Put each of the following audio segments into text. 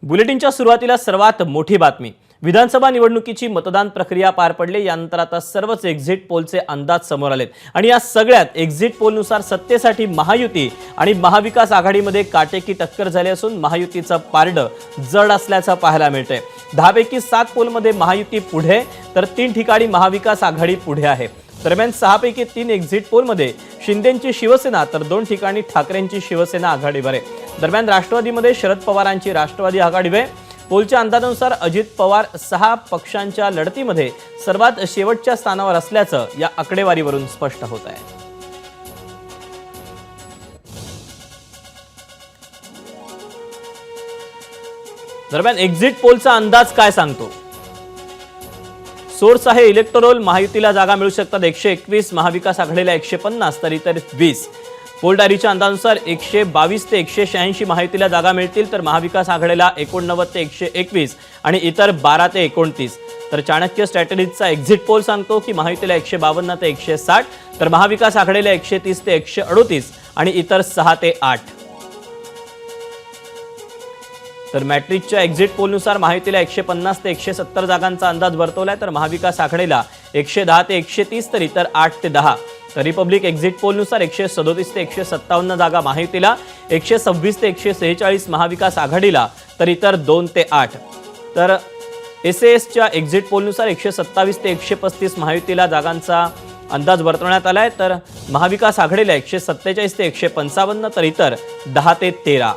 बुलेटिनच्या सुरुवातीला सर्वात मोठी बातमी। विधानसभा निवडणुकीची मतदान प्रक्रिया पार पडली। यानंतर आता सर्वच एक्झिट पोलचे अंदाज समोर आलेत आणि या सगळ्यात एक्झिट पोलनुसार सत्तेसाठी महायुती आणि महाविकास आघाडीमध्ये काटेकी टक्कर झाली असून महायुतीचं पारडं जड असल्याचं पाहायला मिळतंय। 10 पैकी 7 पोलमध्ये महायुती पुढे तर 3 ठिकाणी महाविकास आघाडी पुढे आहे। दरम्यान 6 पैकी 3 एक्झिट पोलमध्ये शिंदेंची शिवसेना तर 2 ठिकाणी ठाकरेंची शिवसेना आघाडीवर आहे। दरम्यान राष्ट्रवादीमध्ये शरद पवारांची राष्ट्रवादी आघाडीवर आहे। पोलच्या अंदाजानुसार अजित पवार 6 पक्षांच्या लढतीमध्ये सर्वात शेवटच्या स्थानावर असल्याचं या आकडेवारीवरून स्पष्ट होत आहे। दरम्यान एक्झिट पोलचा अंदाज काय सांगतो? सोर्स आहे इलेक्टोरल। महायुतीला जागा मिळू शकतात 121, महाविकास आघाडीला 150 तर इतर 20। पोल डायरीच्या अंदाजानुसार 122 ते 186 महायुतीला जागा मिळतील तर महाविकास आघाडीला 89 ते 121 आणि इतर 12 ते 29। तर चाणक्य स्ट्रॅटेजीचा एक्झिट पोल सांगतो की महायुतीला 152 ते 160 तर महाविकास आघाडीला 130 ते 138 आणि इतर 6 ते 8। तर मॅट्रिकच्या एक्झिट पोलनुसार महायुतीला 150 ते 170 जागांचा अंदाज वर्तवलाय तर महाविकास आघाडीला 110 ते 130 तर इतर 8 ते 10। तर रिपब्लिक एक्झिट पोलनुसार 137 ते 157 जागा महायुतीला, 126 ते 146 महाविकास आघाडीला तर इतर 2 ते 8। तर एसएसच्या एक्झिट पोलनुसार 127 ते 135 महायुतीला जागांचा अंदाज वर्तवण्यात आलाय तर महाविकास आघाडीला 147 ते 155 तर इतर 10 ते 13।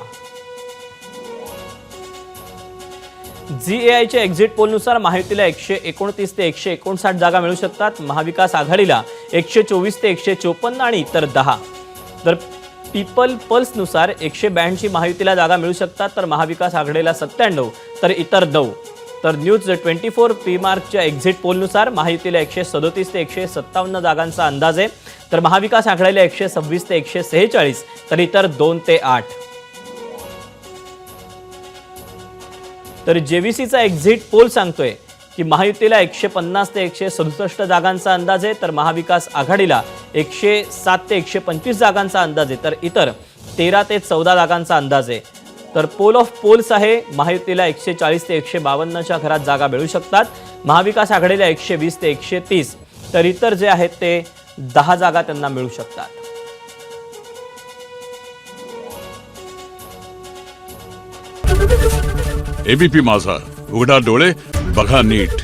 जीएआयच्या एक्झिट पोलनुसार महायुतीला 129 ते 159 जागा मिळू शकतात, महाविकास आघाडीला 124 ते 154 आणि इतर 10। तर पीपल पल्सनुसार 182 महायुतीला जागा मिळू शकतात तर महाविकास आघाडीला 97 तर इतर 9। तर न्यूज 24 पी मार्कच्या एक्झिट पोलनुसार महायुतीला 137 ते 157 जागांचा अंदाज आहे तर महाविकास आघाडीला 126 ते 146 तर इतर 2 ते 8। तर जेवीसीचा एक्झिट पोल सांगतोय की महायुतीला 150 ते 167 जागांचा अंदाज आहे तर महाविकास आघाडीला 107 ते 125 जागांचा अंदाज आहे तर इतर 13 ते 14 जागांचा अंदाज आहे। तर पोल ऑफ पोल्स आहे महायुतीला 140 ते 152च्या घरात जागा मिळू शकतात, महाविकास आघाडीला 120 ते 130 तर इतर जे आहेत ते 10 जागा त्यांना मिळू शकतात। एबीपी माझा, उघडा डोळे बघा नीट।